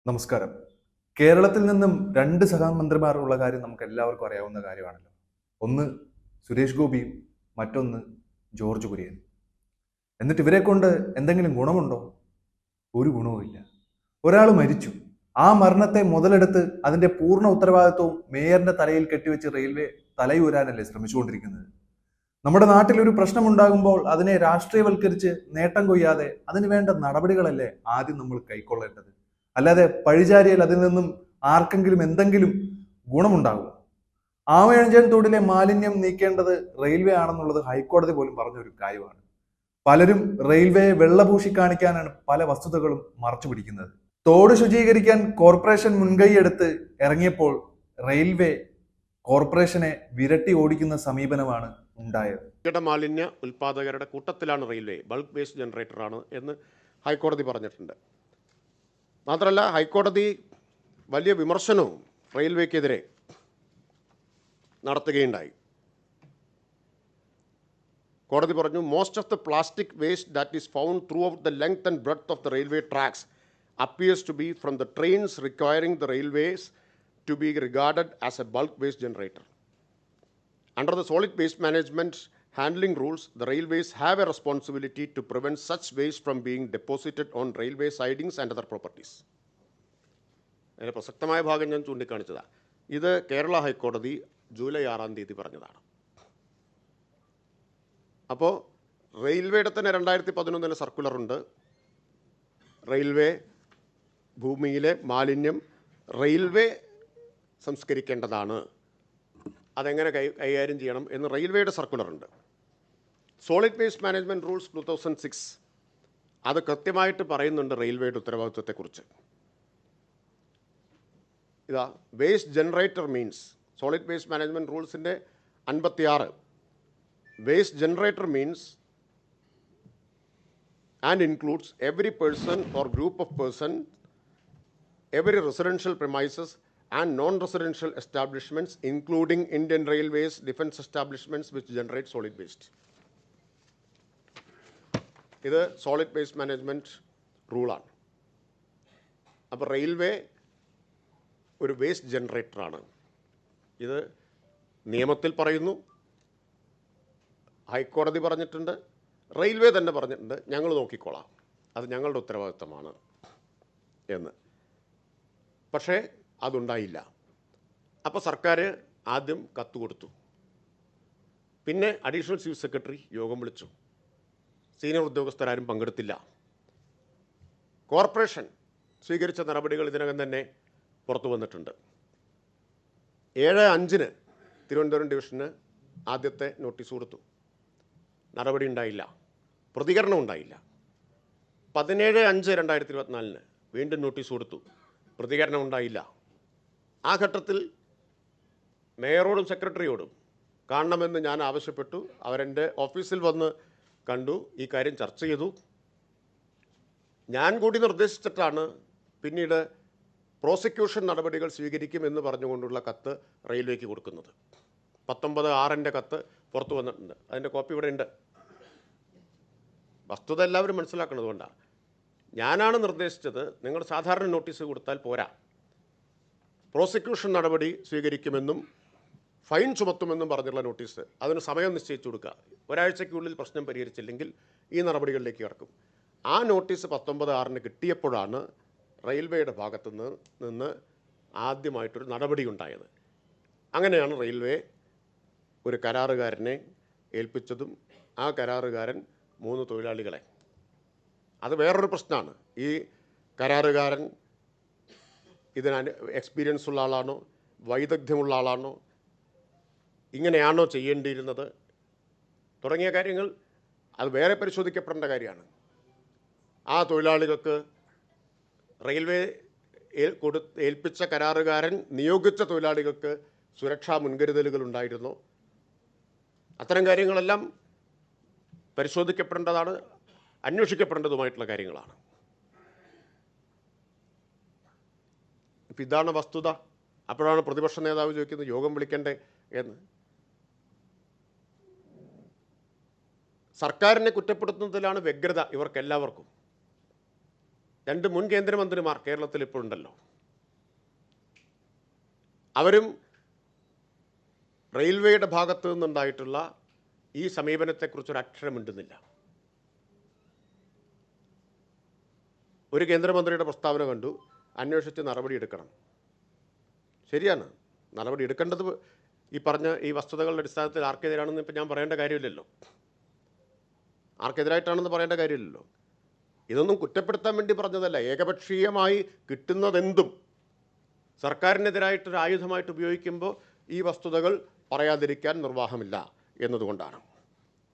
നമസ്കാരം. കേരളത്തിൽ നിന്നും 2 സഹമന്ത്രിമാർ ഉള്ള കാര്യം നമുക്ക് എല്ലാവർക്കും അറിയാവുന്ന കാര്യമാണല്ലോ. ഒന്ന് സുരേഷ് ഗോപിയും മറ്റൊന്ന് ജോർജ് കുര്യനും. എന്നിട്ട് ഇവരെ കൊണ്ട് എന്തെങ്കിലും ഗുണമുണ്ടോ? ഒരു ഗുണവുമില്ല. ഒരാൾ മരിച്ചു. ആ മരണത്തെ മുതലെടുത്ത് അതിന്റെ പൂർണ്ണ ഉത്തരവാദിത്വവും മേയറിന്റെ തലയിൽ കെട്ടിവെച്ച് റെയിൽവേ തലയൂരാനല്ലേ ശ്രമിച്ചുകൊണ്ടിരിക്കുന്നത്. നമ്മുടെ നാട്ടിൽ ഒരു പ്രശ്നമുണ്ടാകുമ്പോൾ അതിനെ രാഷ്ട്രീയവൽക്കരിച്ച് നേട്ടം കൊയ്യാതെ അതിന് വേണ്ട നടപടികളല്ലേ ആദ്യം നമ്മൾ കൈക്കൊള്ളേണ്ടത്. അല്ലാതെ പഴിചാരിയാൽ അതിൽ നിന്നും ആർക്കെങ്കിലും എന്തെങ്കിലും ഗുണമുണ്ടാകും. ആമയഴഞ്ചൻ തോടിലെ മാലിന്യം നീക്കേണ്ടത് റെയിൽവേ ആണെന്നുള്ളത് ഹൈക്കോടതി പോലും പറഞ്ഞ ഒരു കാര്യമാണ്. പലരും റെയിൽവേയെ വെള്ളപൂശി കാണിക്കാനാണ് പല വസ്തുതകളും മറച്ചു പിടിക്കുന്നത്. തോട് ശുചീകരിക്കാൻ കോർപ്പറേഷൻ മുൻകൈയെടുത്ത് ഇറങ്ങിയപ്പോൾ റെയിൽവേ കോർപ്പറേഷനെ വിരട്ടി ഓടിക്കുന്ന സമീപനമാണ് ഉണ്ടായത്. മാലിന്യ ഉൽപാദകരുടെ കൂട്ടത്തിലാണ് റെയിൽവേ, ബൾക്ക് വേസ്റ്റ് ജനറേറ്ററാണ് എന്ന് ഹൈക്കോടതി പറഞ്ഞിട്ടുണ്ട്. മാത്രമല്ല, ഹൈക്കോടതി വലിയ വിമർശനവും റെയിൽവേക്കെതിരെ നടത്തുകയുണ്ടായി. കോടതി പറഞ്ഞു, most of the plastic waste that is found through out the length and breadth of the railway tracks appears to be from the trains requiring the railways to be regarded as a bulk waste generator. Under the solid waste management handling rules, the railways have a responsibility to prevent such waste from being deposited on railway sidings and other properties. അതിന് പ്രസക്തമായ ഭാഗം ഞാൻ ചൂണ്ടിക്കാണിച്ചതാണ്. ഇത് കേരള ഹൈക്കോടതി July 6 പറഞ്ഞതാണ്. അപ്പോൾ റെയിൽവേയുടെ തന്നെ 2011 സർക്കുലറുണ്ട്. റെയിൽവേ ഭൂമിയിലെ മാലിന്യം റെയിൽവേ സംസ്കരിക്കേണ്ടതാണ്, അതെങ്ങനെ കൈകാര്യം ചെയ്യണം എന്ന് റെയിൽവേയുടെ സർക്കുലറുണ്ട്. സോളിഡ് വേസ്റ്റ് മാനേജ്മെൻറ്റ് റൂൾസ് 2006 അത് കൃത്യമായിട്ട് പറയുന്നുണ്ട് റെയിൽവേയുടെ ഉത്തരവാദിത്വത്തെക്കുറിച്ച്. ഇതാ, waste generator means, solid waste management റൂൾസിൻ്റെ 56, waste generator means and includes every person or group of persons, every residential premises and non-residential establishments, including Indian Railways, defense establishments which generate solid waste. ഇത് solid waste management റൂളാണ്. അപ്പോൾ railway ഒരു waste ജനറേറ്ററാണ്. ഇത് നിയമത്തിൽ പറയുന്നു, ഹൈക്കോടതി പറഞ്ഞിട്ടുണ്ട്, railway തന്നെ പറഞ്ഞിട്ടുണ്ട്, ഞങ്ങൾ നോക്കിക്കോളാം, അത് ഞങ്ങളുടെ ഉത്തരവാദിത്തമാണ് എന്ന്. പക്ഷേ അതുണ്ടായില്ല. അപ്പോൾ സർക്കാർ ആദ്യം കത്ത് കൊടുത്തു. പിന്നെ അഡീഷണൽ ചീഫ് സെക്രട്ടറി യോഗം വിളിച്ചു. സീനിയർ ഉദ്യോഗസ്ഥരാരും പങ്കെടുത്തില്ല. കോർപ്പറേഷൻ സ്വീകരിച്ച നടപടികൾ ഇതിനകം തന്നെ പുറത്തു വന്നിട്ടുണ്ട്. 7/5 തിരുവനന്തപുരം ഡിവിഷന് ആദ്യത്തെ നോട്ടീസ് കൊടുത്തു. നടപടി ഉണ്ടായില്ല, പ്രതികരണം ഉണ്ടായില്ല. 17/5/2024 വീണ്ടും നോട്ടീസ് കൊടുത്തു, പ്രതികരണം ഉണ്ടായില്ല. ആ ഘട്ടത്തിൽ മേയറോടും സെക്രട്ടറിയോടും കാണണമെന്ന് ഞാൻ ആവശ്യപ്പെട്ടു. അവരെൻ്റെ ഓഫീസിൽ വന്ന് കണ്ടു, ഈ കാര്യം ചർച്ച ചെയ്തു. ഞാൻ കൂടി നിർദ്ദേശിച്ചിട്ടാണ് പിന്നീട് പ്രോസിക്യൂഷൻ നടപടികൾ സ്വീകരിക്കുമെന്ന് പറഞ്ഞുകൊണ്ടുള്ള കത്ത് റെയിൽവേക്ക് കൊടുക്കുന്നത്. 19/6 കത്ത് പുറത്തു വന്നിട്ടുണ്ട്. അതിൻ്റെ കോപ്പി ഇവിടെ ഉണ്ട്. വസ്തുത എല്ലാവരും മനസ്സിലാക്കുന്നത് കൊണ്ടാണ്. ഞാനാണ് നിർദ്ദേശിച്ചത്, നിങ്ങൾ സാധാരണ നോട്ടീസ് കൊടുത്താൽ പോരാ, പ്രോസിക്യൂഷൻ നടപടി സ്വീകരിക്കുമെന്നും ഫൈൻ ചുമത്തുമെന്നും പറഞ്ഞുള്ള നോട്ടീസ്, അതിന് സമയം നിശ്ചയിച്ചു കൊടുക്കുക. ഒരാഴ്ചയ്ക്കുള്ളിൽ പ്രശ്നം പരിഹരിച്ചില്ലെങ്കിൽ ഈ നടപടികളിലേക്ക് കിടക്കും. ആ നോട്ടീസ് 19/6 കിട്ടിയപ്പോഴാണ് റെയിൽവേയുടെ ഭാഗത്തു നിന്ന് ആദ്യമായിട്ടൊരു നടപടി ഉണ്ടായത്. അങ്ങനെയാണ് റെയിൽവേ ഒരു കരാറുകാരനെ ഏൽപ്പിച്ചതും ആ കരാറുകാരൻ 3 തൊഴിലാളികളെ. അത് വേറൊരു പ്രശ്നമാണ്. ഈ കരാറുകാരൻ ഇതിന് എക്സ്പീരിയൻസ് ഉള്ള ആളാണോ, വൈദഗ്ധ്യമുള്ള ആളാണോ, ഇങ്ങനെയാണോ ചെയ്യേണ്ടിയിരുന്നത് തുടങ്ങിയ കാര്യങ്ങൾ അത് വേറെ പരിശോധിക്കപ്പെടേണ്ട കാര്യമാണ്. ആ തൊഴിലാളികൾക്ക് റെയിൽവേ ഏൽപ്പിച്ച കരാറുകാരൻ നിയോഗിച്ച തൊഴിലാളികൾക്ക് സുരക്ഷാ മുൻകരുതലുകൾ ഉണ്ടായിരുന്നു. അത്തരം കാര്യങ്ങളെല്ലാം പരിശോധിക്കപ്പെടേണ്ടതാണ്, അന്വേഷിക്കപ്പെടേണ്ടതുമായിട്ടുള്ള കാര്യങ്ങളാണ്. ഇപ്പം ഇതാണ് വസ്തുത. അപ്പോഴാണ് പ്രതിപക്ഷ നേതാവ് ചോദിക്കുന്നത് യോഗം വിളിക്കണ്ടേ എന്ന്. സർക്കാരിനെ കുറ്റപ്പെടുത്തുന്നതിലാണ് വ്യഗ്രത ഇവർക്കെല്ലാവർക്കും. 2 മുൻ കേന്ദ്രമന്ത്രിമാർ കേരളത്തിൽ ഇപ്പോൾ ഉണ്ടല്ലോ. അവരും റെയിൽവേയുടെ ഭാഗത്തു നിന്നുണ്ടായിട്ടുള്ള ഈ സമീപനത്തെക്കുറിച്ചൊരു അക്ഷരം മിണ്ടുന്നില്ല. ഒരു കേന്ദ്രമന്ത്രിയുടെ പ്രസ്താവന കണ്ടു, അന്വേഷിച്ച് നടപടിയെടുക്കണം. ശരിയാണ്, നടപടി എടുക്കേണ്ടത് ഈ പറഞ്ഞ ഈ വസ്തുതകളുടെ അടിസ്ഥാനത്തിൽ ആർക്കെതിരാണെന്ന് ഇപ്പം ഞാൻ പറയേണ്ട കാര്യമില്ലല്ലോ, ആർക്കെതിരായിട്ടാണെന്ന് പറയേണ്ട കാര്യമില്ലല്ലോ. ഇതൊന്നും കുറ്റപ്പെടുത്താൻ വേണ്ടി പറഞ്ഞതല്ല. ഏകപക്ഷീയമായി കിട്ടുന്നതെന്തും സർക്കാരിനെതിരായിട്ടൊരു ആയുധമായിട്ട് ഉപയോഗിക്കുമ്പോൾ ഈ വസ്തുതകൾ പറയാതിരിക്കാൻ നിർവാഹമില്ല എന്നതുകൊണ്ടാണ്.